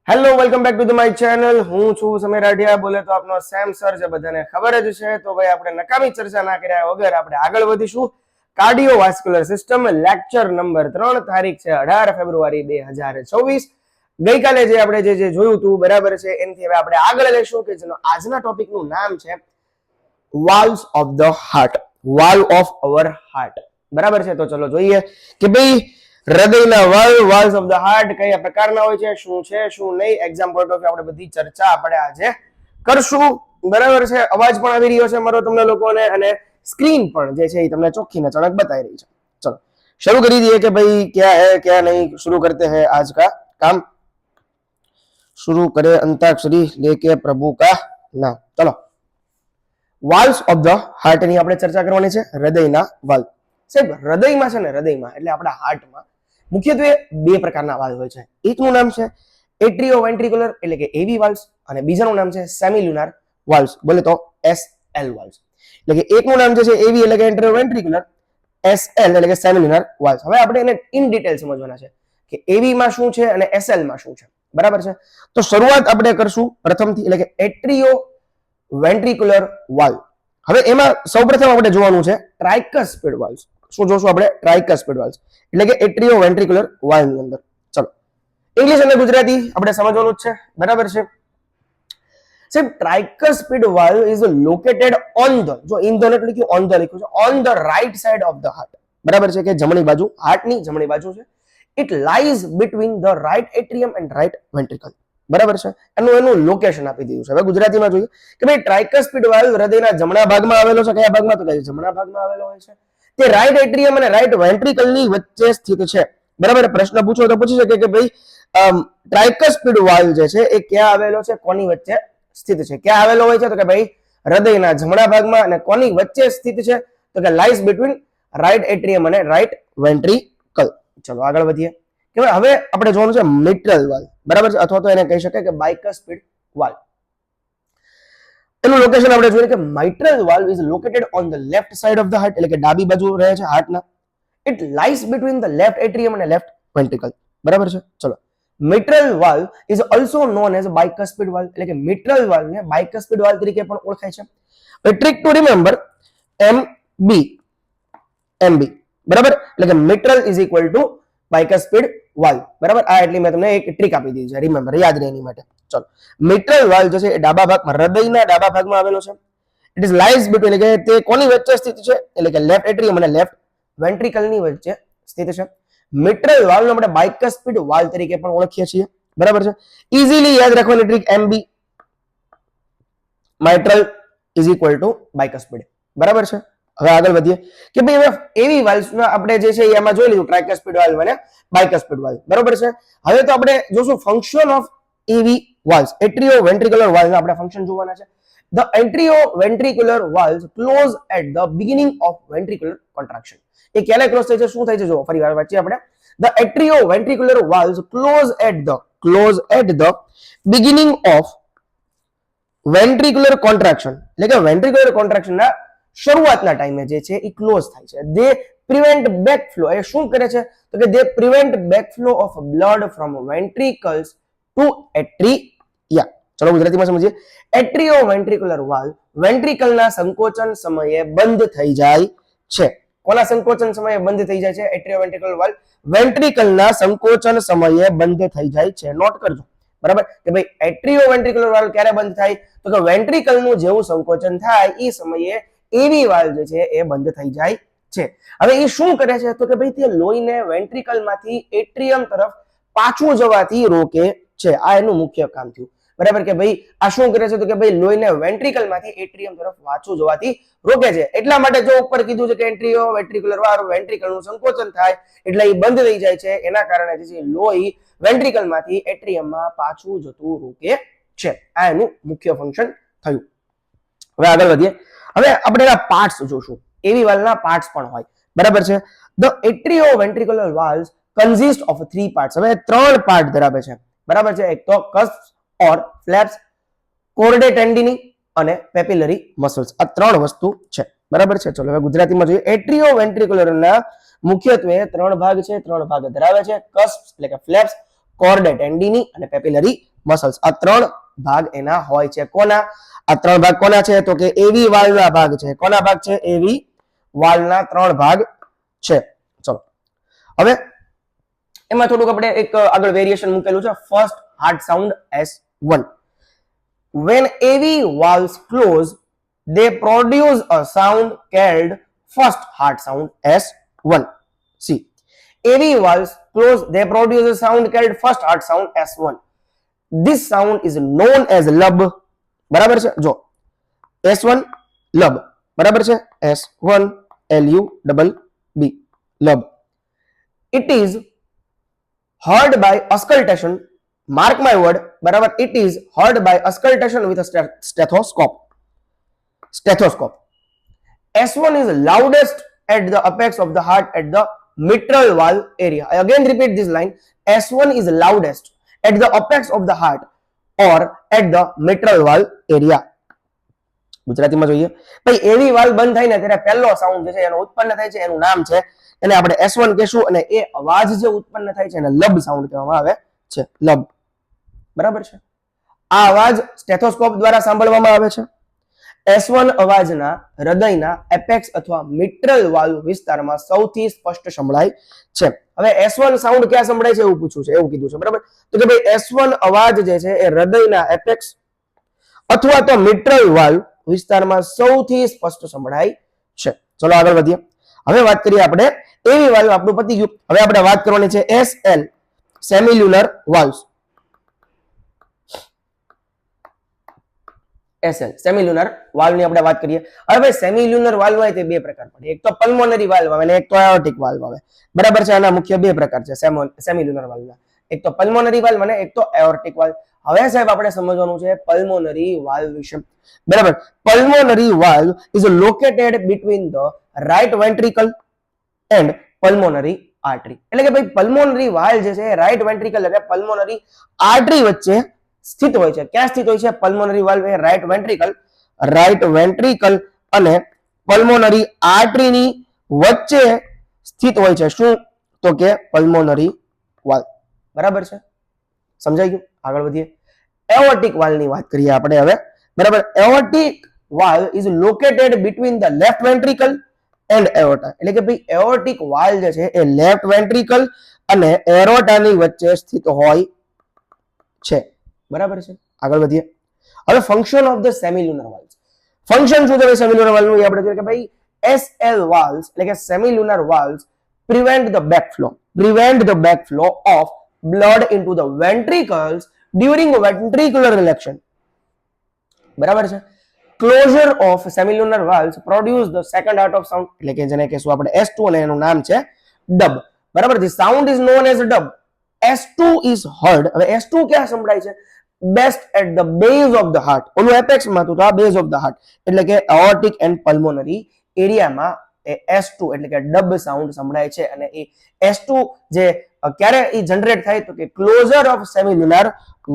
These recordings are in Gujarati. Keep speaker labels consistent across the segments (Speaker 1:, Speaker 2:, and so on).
Speaker 1: Hello welcome back to the my channel. હું છું સમીર રાઠિયા. બોલે તો આપનો સેમ સર છે, બધાને ખબર જ છે. તો ભાઈ આપણે નકામી ચર્ચા ના કર્યા વગર આપણે આગળ વધીશું. કાર્ડિયોવાસ્ક્યુલર સિસ્ટમ લેક્ચર નંબર 3, તારીખ છે 18 ફેબ્રુઆરી 2024. ગઈકાલે જે આપણે જે જોયું હતું બરાબર છે, એનાથી હવે આપણે આગળ લઈશું કે જેનો આજના ટોપિકનું નામ છે valves of the heart. Valve of our heart બરાબર છે. તો ચલો જોઈએ કે ભાઈ હૃદયના વાલ્વ્સ ઓફ ધ હાર્ટ કયા પ્રકારના હોય છે, શું છે શું નહીં. એક્ઝામ પોઈન્ટ ઓફ આપણે બધી ચર્ચા આપણે આજે કરશું બરાબર છે. અવાજ પણ આવી રહ્યો છે મારો તમને લોકોને અને સ્ક્રીન પણ જે છે એ તમને ચોખ્ખી ને ચણક બતાવી રહી છે. ચલો શરૂ કરી દઈએ કે ભાઈ क्या है क्या नहीं. शुरू करते हैं आज का काम. शुरू करे अंताक्षरी लेके प्रभु का नाम. चलो વાલ્વ્સ ઓફ ધ હાર્ટ ની આપણે ચર્ચા કરવાની છે. હૃદયના વાલ્વ સાહેબ, હૃદયમાં છે ને, હૃદયમાં એટલે આપણા હાર્ટમાં મુખ્યત્વે બે પ્રકારના વાલ્વ હોય છે. એકનું નામ છે એટ્રિયોવેન્ટ્રિક્યુલર એટલે કે એવી વાલ્વ્સ અને બીજાનું નામ છે સેમિલ્યુનાર વાલ્વ્સ, બોલે તો એસએલ વાલ્વ્સ. એટલે કે એકનું નામ જે છે એવી એટલે કે એટ્રિયોવેન્ટ્રિક્યુલર, એસએલ એટલે કે સેમિલ્યુનાર વાલ્વ્સ. હવે આપણે એને ઇન ડિટેલ સમજવાના છે કે એવી માં શું છે અને એસએલ માં શું છે બરાબર છે. તો શરૂઆત આપણે કરશું પ્રથમથી એટલે કે એટ્રિયો વેન્ટ્રિક્યુલર વાલ્વ. હવે એમાં સૌપ્રથમ આપણે જોવાનું છે ટ્રાઇકસ્પિડ વાલ્વ્સ. શું જોશું આપણે? ટ્રાઇકસ્પિડ વાલ્વ્સ એટલે કે એટ્રિયો વેન્ટ્રિક્યુલર વાલ્વ ની અંદર. ચલો ઇંગ્લિશ અને ગુજરાતી આપણે સમજવાનું જ છે બરાબર છે. સાહેબ tricuspid valve is located on the, જો ઇન ધ એટલે કે ઓન ધ લખ્યું છે, on the right side of the heart બરાબર છે, કે જમણી બાજુ, હાર્ટની જમણી બાજુ છે. It lies between the right atrium and right ventricle બરાબર છે. એનું લોકેશન આપી દીધું છે. હવે ગુજરાતીમાં જોઈએ કે ભાઈ ટ્રાઇકસ્પિડ વાલ્વ હૃદયના જમણા ભાગમાં આવેલો છે. કયા ભાગમાં? તો કે જમણા ભાગમાં આવેલો હોય છે. તે રાઇટ એટ્રિયમ અને રાઇટ વેન્ટ્રિકલની વચ્ચે સ્થિત છે બરાબર. પ્રશ્ન પૂછો તો પૂછી શકે કે ભાઈ ટ્રાઇકસ્પિડ વાલ્વ જે છે એ ક્યાં આવેલો છે, કોની વચ્ચે સ્થિત છે? ક્યાં આવેલો હોય છે? તો કે ભાઈ હૃદયના જમણા ભાગમાં. અને કોની વચ્ચે સ્થિત છે? તો કે લાઈઝ બિટવીન રાઇટ એટ્રિયમ અને રાઇટ વેન્ટ્રિકલ. ચલો આગળ વધીએ કે હવે આપણે જોવાનું છે મિટ્રલ વાલ્વ બરાબર છે, અથવા તો એને કહી શકાય કે બાયકસ્પિડ વાલ્વ. એનું લોકેશન આપણે જોઈએ કે mitral valve is located on the left side of the heart એટલે કે ડાબી બાજુ રહે છે હાર્ટના. It lies between the left atrium અને લેફ્ટ વેન્ટ્રિકલ બરાબર છે. ચલો mitral valve is also known as bicuspid valve એટલે કે મિટ્રલ વાલ્વને બાયકસ્પિડ વાલ્વ તરીકે પણ ઓળખાય છે. ટ્રિક ટુ રિમેમ્બર એમબી બરાબર, એટલે કે મિટ્રલ ઇઝ ઇક્વલ ટુ બાયકસ્પિડ વાલ્વ બરાબર. આ એટલી મેં તમને એક ટ્રીક આપી દીધી છે, રિમેમ્બર યાદ રહે એની માટે. ચલો મિટ્રલ વાલ્વ જે છે એ ડાબા ભાગમાં, હૃદયના ડાબા ભાગમાં આવેલો છે. ઇટ ઇઝ લાઈઝ બિટવીન એટલે કે તે કોની વચ્ચે સ્થિત છે? એટલે કે લેફ્ટ એટ્રિયમ અને લેફ્ટ વેન્ટ્રિકલની વચ્ચે સ્થિત છે. મિટ્રલ વાલ્વ આપણે બાયકસ્પિડ વાલ્વ તરીકે પણ ઓળખીએ છીએ બરાબર છે. ઇઝીલી યાદ રાખવાની trick MB mitral is equal to bicuspid બરાબર છે. હવે આગળ વધીએ કે ભાઈ હવે એવી વાલ્વ્સમાં આપણે જે છે એમાં જોઈ લીધું ટ્રાઇકસ્પિડ વાલ્વ અને બાયકસ્પિડ વાલ્વ બરાબર છે. હવે તો આપણે જોશું ફંક્શન ઓફ એવી વાલ્વ્સ, એટ્રિયો વેન્ટ્રિક્યુલર વાલ્વ આપણે ફંક્શન જોવાના છે. The atrioventricular valves close at the beginning of ventricular contraction. એ ક્યારે ક્લોઝ થાય છે, શું થાય છે? જો ફરી વાર વાંચીએ આપણે. The atrioventricular valves close at the beginning of ventricular contraction એટલે કે ventricular contraction ના શરૂઆતના ટાઈમે જે છે એ ક્લોઝ થાય છે. They prevent backflow. એ શું કરે છે? તો કે they prevent backflow of blood from ventricles to atria. ચલો ગુજરાતીમાં સમજીએ. એટ્રિયોવેન્ટ્રિક્યુલર વાલ્વ વેન્ટ્રિકલના સંકોચન સમયે બંધ થઈ જાય છે. કોના સંકોચન સમયે બંધ થઈ જાય છે? એટ્રિયોવેન્ટ્રિક્યુલર વાલ્વ વેન્ટ્રિકલના સંકોચન સમયે બંધ થઈ જાય છે. નોટ કરજો બરાબર કે ભાઈ એટ્રિયોવેન્ટ્રિક્યુલર વાલ્વ ક્યારે બંધ થાય? તો કે વેન્ટ્રિકલનું જેવું સંકોચન થાય એ સમયે એવી વાલ્વ જે છે એ બંધ થઈ જાય છે. હવે એ શું કરે છે? તો કે ભાઈ તે લોહીને વેન્ટ્રિકલમાંથી એટ્રિયમ તરફ પાછું જવાથી રોકે છે. આ એનું મુખ્ય કામ થયું બરાબર કે ભાઈ આ શું કરે છે? તો કે ભાઈ લોહીને વેન્ટ્રિકલમાંથી એટ્રિયમ તરફ પાછું જવાથી રોકે છે. એટલા માટે જો ઉપર કીધું છે કે એટ્રિયો વેન્ટ્રિક્યુલર વાલ્વ વેન્ટ્રિકલનું સંકોચન થાય એટલે એ બંધ થઈ જાય છે. એના કારણે જે છે લોહી વેન્ટ્રિકલમાંથી એટ્રિયમમાં પાછું જતું રોકે છે. આ એનું મુખ્ય ફંક્શન થયું. હવે આગળ વધીએ. હવે આપણે એના પાર્ટ્સ જોશું. એવી વાલ્વના પાર્ટ્સ પણ હોય બરાબર છે. The atrioventricular valves consist of 3 parts. હવે 3 પાર્ટ ધરાવે છે બરાબર છે. એક તો કસ્પ્સ ઓર ફ્લેપ્સ, કોર્ડે ટેન્ડિની અને પેપિલરી મસલ્સ. આ 3 વસ્તુ છે બરાબર છે. ચલો હવે ગુજરાતીમાં જોઈએ. એટ્રિયોવેન્ટ્રિક્યુલરના મુખ્યત્વે 3 ભાગ છે, 3 ભાગ ધરાવે છે. કસ્પ્સ એટલે કે ફ્લેપ્સ, કોર્ડે ટેન્ડિની અને પેપિલરી મસલ્સ. આ 3 ભાગ એના હોય છે. કોના? આ 3 ભાગ કોના છે? તો કે એવી વાલ્વના ભાગ છે. કોના ભાગ છે? એવી વાલ્વના 3 ભાગ છે. ચલો હવે એમાં થોડુંક આપણે એક આગળ વેરિએશન મૂકેલું છે. First heart sound S1. When AV valves close, they produce a sound called first heart sound S1. See, AV valves close, they produce a sound called first heart sound S1. This sound is known as lub. બરાબર છે? જો S1 lub. બરાબર છે? S1 LUBB lub. It is heard by auscultation. Mark my word, બરાબર, it is heard by auscultation with a stethoscope. S1 is loudest at the apex of the heart at the mitral valve area. I again repeat this line. S1 is loudest at the apex of the heart or at the mitral valve area. ગુજરાતીમાં જોઈએ ભાઈ, એવી વાલ્વ બંધ થાય ને ત્યારે પહેલો સાઉન્ડ જે છે એનો ઉત્પન્ન થાય છે, એનું નામ છે, એને આપણે S1 કહેશું અને એ અવાજ જે ઉત્પન્ન થાય છે એને લબ સાઉન્ડ કહેવામાં આવે છે. લબ. બરાબર છે? આ અવાજ સ્ટેથોસ્કોપ દ્વારા સાંભળવામાં આવે છે. S1 અવાજના હૃદયના એપેક્સ અથવા મિટ્રલ વાલ્વ વિસ્તારમાં સૌથી સ્પષ્ટ સંભળાય છે. હવે S1 સાઉન્ડ ક્યાં સંભળાય છે એવું પૂછ્યું છે, એવું કીધું છે. બરાબર, તો કે ભાઈ S1 અવાજ જે છે એ હૃદયના એપેક્સ અથવા તો મિટ્રલ વાલ્વ વિસ્તારમાં સૌથી સ્પષ્ટ સંભળાય છે. ચલો આગળ વધીએ. હવે વાત કરીએ આપણે એવી વાલ્વ. આપણું પતી ગયું. હવે આપણે વાત કરવાની છે SL સેમિલ્યુનર વાલ્વ્સ. SL સેમિલ્યુનર વાલ્વ ની આપણે વાત કરીએ. હવે ભાઈ સેમિલ્યુનર વાલ્વ હોય તે બે પ્રકાર પડે. એક તો પલ્મોનરી વાલ્વ આવે અને એક તો એઓર્ટિક વાલ્વ આવે. બરાબર છે? આના મુખ્ય બે પ્રકાર છે સેમિલ્યુનર વાલ્વના. એક તો પલ્મોનરી વાલ્વ અને એક તો એઓર્ટિક વાલ્વ. હવે સાહેબ આપણે સમજવાનું છે પલ્મોનરી વાલ્વ વિશે. બરાબર, pulmonary valve is located between the right ventricle and pulmonary artery. એટલે કે ભાઈ પલ્મોનરી વાલ્વ જે છે રાઇટ વેન્ટ્રિકલ અને પલ્મોનરી આર્ટરી વચ્ચે સ્થિત હોય છે. ક્યાં સ્થિત હોય છે? પલ્મોનરી વાલ્વ એ રાઇટ વેન્ટ્રિકલ અને પલ્મોનરી આર્ટરીની વચ્ચે સ્થિત હોય છે. શું? તો કે પલ્મોનરી વાલ્વ. બરાબર છે? સમજાઈ ગયું? આગળ વધીએ. એઓર્ટિક વાલ્વની વાત કરીએ આપણે હવે. બરાબર, aortic valve is located between the left ventricle and aorta. એટલે કે ભાઈ એઓર્ટિક વાલ્વ જે છે એ લેફ્ટ વેન્ટ્રિકલ અને એરોટાની વચ્ચે સ્થિત હોય છે. બરાબર છે? આગળ વધીએ. હવે ફંક્શન ઓફ ધ સેમિલ્યુનર વાલ્વ્સ. ફંક્શન શું છે સેમિલ્યુનર વાલ્વનું એ આપણે જોઈએ કે ભાઈ SL વાલ્વ્સ એટલે કે સેમિલ્યુનર વાલ્વ્સ prevent the backflow of blood into the ventricles during ventricular relaxation. બરાબર છે? Closure of semilunar valves produce the second heart of sound એટલે કે જેને કહેશું આપણે S2 અને એનું નામ છે dub. બરાબર, the sound is known as dub. S2 is heard. હવે S2 ક્યાં સંભળાય છે? Best at the base of the heart. ઓલું એપેક્સ માં હતું તો આ બેઝ ઓફ ધ હાર્ટ એટલે કે એઓર્ટિક એન્ડ પલ્મોનરી એરિયામાં એ S2 એટલે કે ડબ સાઉન્ડ સંભળાય છે. અને એ S2 જે ક્યારે એ જનરેટ થાય તો કે closure of semilunar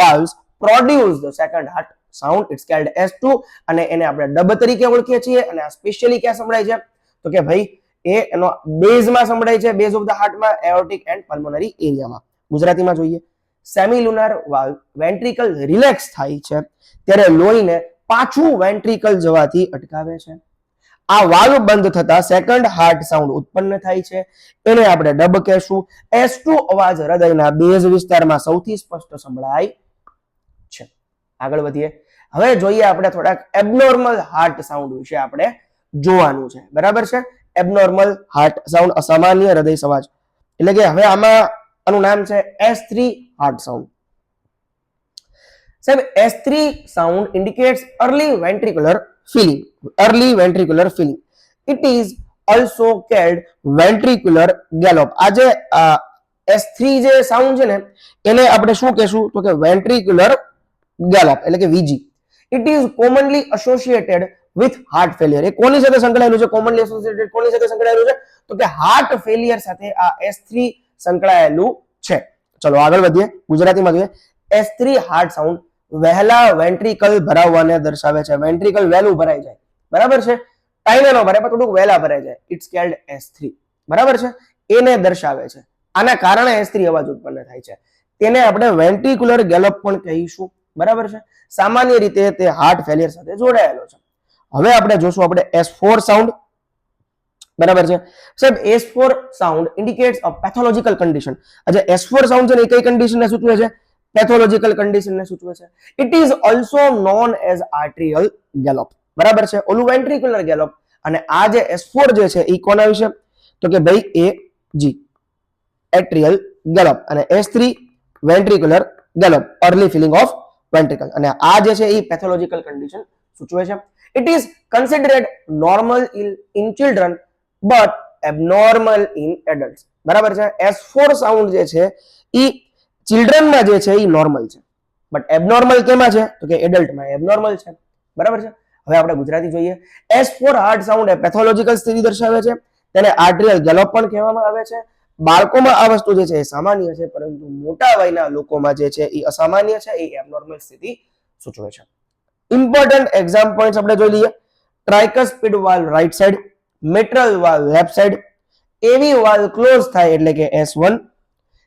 Speaker 1: valves produce the second heart sound. It's called S2 અને એને આપણે ડબ તરીકે ઓળખીએ છીએ. અને આ સ્પેશિયલી ક્યાં સંભળાય છે તો કે ભાઈ એ એનો બેઝમાં સંભળાય છે, બેઝ ઓફ ધ હાર્ટમાં, એઓર્ટિક એન્ડ પલ્મોનરી એરિયામાં. ગુજરાતીમાં જોઈએ, સેમિલ્યુનર વાલ્વ વેન્ટ્રિકલ રિલેક્સ થાય છે ત્યારે લોહીને પાછું વેન્ટ્રિકલ જવાથી અટકાવે છે. આ વાલ્વ બંધ થતા સેકન્ડ હાર્ટ સાઉન્ડ ઉત્પન્ન થાય છે. એને આપણે ડબ કહેશું. S2 અવાજ હૃદયના બેઝ વિસ્તારમાં સૌથી સ્પષ્ટ સંભળાય છે. આગળ વધીએ. હવે જોઈએ આપણે થોડાક એબનોર્મલ હાર્ટ સાઉન્ડ વિશે આપણે જોવાનું છે. બરાબર છે? એબનોર્મલ હાર્ટ સાઉન્ડ, અસામાન્ય હૃદય અવાજ. એટલે કે હવે આમાં આનું નામ છે S3 હાર્ટ સાઉન્ડ. સાહેબ S3 sound indicates early ventricular filling. It is also called ventricular gallop. આ જે S3 જે સાઉન્ડ છે ને એને આપણે શું કહેશું તો કે ventricular gallop એટલે કે VG. It is commonly associated with heart failure. એ કોની સાથે સંકળાયેલું છે? commonly associated કોની સાથે સંકળાયેલું છે તો કે હાર્ટ ફેલિયર સાથે આ S3 સંકળાયેલું છે. ચલો આગળ વધીએ. ગુજરાતીમાં જોઈએ. S3 હાર્ટ સાઉન્ડ વહેલા વેન્ટ્રિકલ ભરાવવાને દર્શાવે છે. વેન્ટ્રિકલ વહેલું ભરાઈ જાય. બરાબર છે? ટાઈમે નો ભરાય પણ થોડુંક વહેલા ભરાઈ જાય. It's called S3. બરાબર છે? એને દર્શાવે છે. આના કારણે S3 અવાજ ઉત્પન્ન થાય છે. તેને આપણે વેન્ટ્રિક્યુલર ગેલોપ પણ કહીશું, બરાબર છે. સામાન્ય રીતે તે હાર્ટ ફેલિયર સાથે જોડાયેલો છે. હવે આપણે જોશું આપણે S4 સાઉન્ડ, બરાબર છે સાહેબ. S4 સાઉન્ડ ઇન્ડિકેટ્સ અ પેથોલોજીકલ કન્ડિશન. આજે S4 સાઉન્ડ છે ને એ કઈ કન્ડિશનને સૂચવે છે? પેથોલોજીકલ કન્ડિશનને સૂચવે છે. It is also known as arterial gallop, બરાબર છે. ઓલું વેન્ટ્રિક્યુલર ગેલોપ, અને આ જે S4 જે છે એ કોના વિશે? તો કે ભાઈ AG એટ્રિયલ ગેલોપ, અને S3 ventricular gallop, early filling of ventricle. અને આ જે છે એ પેથોલોજીકલ કન્ડિશન સૂચવે છે. It is considered normal in children but abnormal in adults, બરાબર છે. S4 સાઉન્ડ જે છે એ ચિલ્ડ્રનમાં જે છે એ નોર્મલ છે, બટ એબનોર્મલ કેમાં છે? તો કે એડલ્ટમાં એબનોર્મલ છે, બરાબર છે. હવે આપણે ગુજરાતી જોઈએ. S4 હાર્ટ સાઉન્ડ એ પેથોલોજીકલ સ્થિતિ દર્શાવે છે. તેને આર્ટરિયલ ગેલોપ પણ કહેવામાં આવે છે. બાળકોમાં આ વસ્તુ જે છે એ સામાન્ય છે, પરંતુ મોટા વયના લોકોમાં જે છે એ અસામાન્ય છે, એ એબનોર્મલ સ્થિતિ સૂચવે છે. ઇમ્પોર્ટન્ટ એક્ઝામ પોઈન્ટ્સ આપણે જોઈ લઈએ. Tricuspid valve right side, mitral valve left side, AV valve close થાય એટલે કે S1,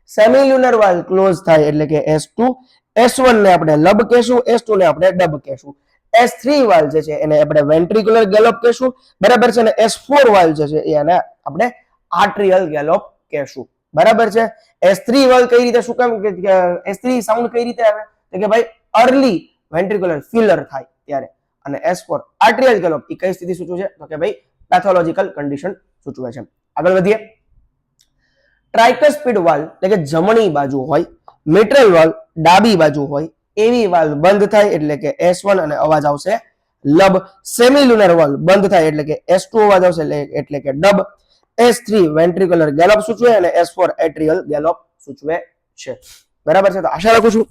Speaker 1: સેમિલ્યુનર વાલ્વ ક્લોઝ થાય એટલે કે S2, S1 ને આપણે લબ કહેશું, S2 ને આપણે ડબ કહેશું. S3 વાલ્વ જે છે એને આપણે વેન્ટ્રિક્યુલર ગેલોપ કહેશું, બરાબર છે. અને S4 વાલ્વ જે છે એને આપણે આર્ટરિયલ ગેલોપ કહેશું, બરાબર છે. S3 વાલ્વ કઈ રીતે, શું કામ S3 સાઉન્ડ કઈ રીતે આવે? તો કે ભાઈ અર્લી વેન્ટ્રિક્યુલર ફિલર થાય ત્યારે. અને S4 આર્ટરિયલ ગેલોપ એ કઈ સ્થિતિ સૂચવે છે? તો કે ભાઈ પેથોલોજીકલ કન્ડિશન સૂચવે છે. આગળ વધીએ. ટ્રાઇકસ્પિડ વાલ્વ એટલે કે જમણી બાજુ હોય, મિટ્રલ વાલ્વ ડાબી બાજુ હોય, એવી વાલ્વ બંધ થાય એટલે કે S1 અને અવાજ આવશે લબ, સેમિલ્યુનર વાલ્વ બંધ થાય એટલે કે S2 અવાજ આવશે એટલે કે ડબ, S3 વેન્ટ્રિક્યુલર ગેલોપ સૂચવે અને S4 એટ્રિયલ ગેલોપ સૂચવે છે, બરાબર છે. તો આશા રાખું છું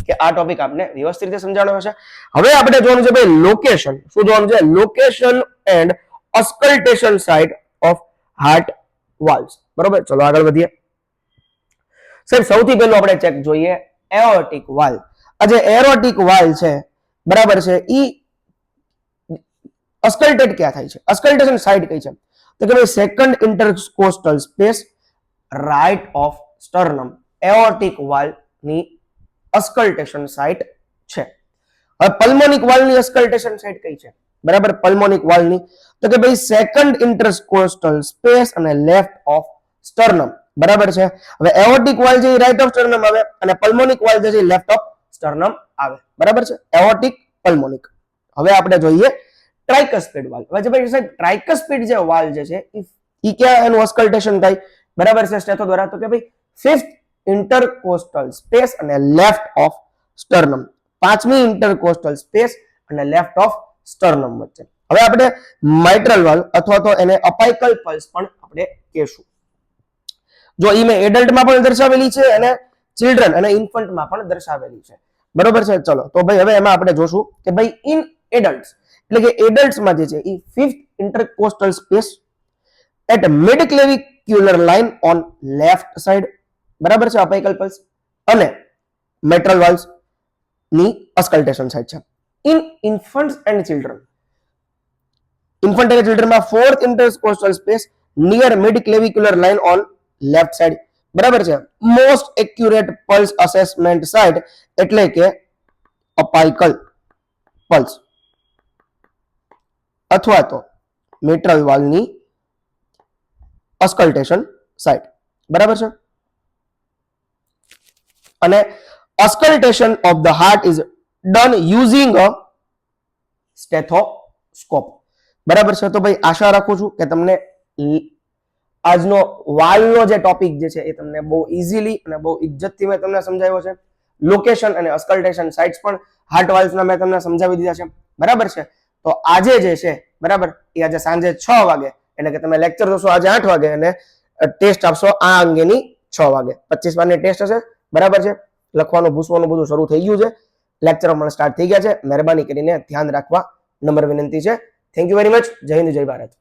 Speaker 1: કે આ ટોપિક આપને વ્યવસ્થિત રીતે સમજાણો હશે. હવે આપણે જોવાનું છે ભાઈ લોકેશન. શું જોવાનું છે? Location and auscultation site of heart valves, બરોબર. ચલો આગળ વધીએ. સાહેબ સૌથી પહેલું આપણે ચેક જોઈએ એઓર્ટિક વાલ્વ. આ જે એરોટિક વાલ્વ છે, બરાબર છે, ઈ અસ્કલ્ટેટ ક્યાં થાય છે? અસ્કલ્ટેશન સાઇટ કઈ છે? તો કે ભાઈ second intercostal space right of sternum. Aortic valve ની અસ્કલ્ટેશન સાઇટ છે. હવે પલ્મોનિક વાલ્વ ની અસ્કલ્ટેશન સાઇટ કઈ છે? બરાબર, પલ્મોનિક વાલ્વ ની તો કે ભાઈ સેકન્ડ ઇન્ટરકોસ્ટલ સ્પેસ અને લેફ્ટ ઓફ સ્ટર્નમ, બરાબર છે. હવે એઓર્ટિક વાલ્વ જે રાઇટ ઓફ સ્ટર્નમ આવે અને પલ્મોનિક વાલ્વ જે લેફ્ટ ઓફ સ્ટર્નમ આવે, બરાબર છે. એઓર્ટિક, પલ્મોનિક. હવે આપણે જોઈએ ટ્રાઇકસ્પિડ વાલ્વ. હવે ભાઈ સાહેબ ટ્રાઇકસ્પિડ જે વાલ્વ જે છે ઈ ક્યાં એનું અસ્કલ્ટેશન થાય? બરાબર છે સ્ટેથો દ્વારા. તો કે ભાઈ ફિફ્થ ઇન્ટરકોસ્ટલ સ્પેસ અને લેફ્ટ ઓફ સ્ટર્નમ, પાંચમી ઇન્ટરકોસ્ટલ સ્પેસ અને લેફ્ટ ઓફ સ્ટર્નમ વચ્ચે. હવે આપણે માઇટ્રલ વાલ્વ અથવા તો એને અપાઇકલ પલ્સ પણ આપણે કહેશું. જો ઈ મેં એડલ્ટમાં પણ દર્શાવેલી છે અને ચિલ્ડ્રન અને ઇન્ફન્ટમાં પણ દર્શાવેલી છે, બરોબર છે. ચલો તો ભાઈ હવે એમાં આપણે જોશું કે ભાઈ ઇન એડલ્ટ્સ એટલે કે એડલ્ટ્સમાં જે છે એ fifth intercostal space at mid clavicular line on left side, બરાબર છે, અપાઇકલ પલ્સ, અને મેટ્રલ વાલ્વ્સ ની અસ્કલ્ટેશન સાઇટ છે. In infants and children, infant અને ચિલ્ડ્રનમાં fourth intercostal space near mid clavicular line on left side, બરાબર છે. Most accurate pulse assessment site એટલે કે અપાઇકલ પલ્સ અથવા તો મિટ્રલ વાલ્વની અસ્કલ્ટેશન સાઇટ, બરાબર છે. અને auscultation of the heart is done using a stethoscope, બરાબર છે. તો ભાઈ આશા રાખું છું કે તમને આજનો વાલ્વનો જે ટોપિક જે છે એ તમને બહુ ઇઝીલી અને બહુ ઇજ્જતથી મેં તમને સમજાવ્યો છે. લોકેશન અને અસ્કલ્ટેશન સાઇટ્સ પણ હાર્ટ વાલ્વ્સના મેં તમને સમજાવી દીધા છે, બરાબર છે. તો આજે જે છે, બરાબર, એ આજે સાંજે 6 વાગે એટલે કે તમે લેક્ચર જોશો આજે 8 વાગે અને ટેસ્ટ આપશો આ અંગેની 6 વાગે. 25 માર્કની ટેસ્ટ હશે, બરાબર છે. લખવાનું ભૂસવાનું બધું શરૂ થઈ ગયું છે, લેક્ચર પણ સ્ટાર્ટ થઈ ગયા છે. મહેરબાની કરીને ધ્યાન રાખવા નમ્ર વિનંતી છે. Thank you very much. જય હિન્દ, જય ભારત.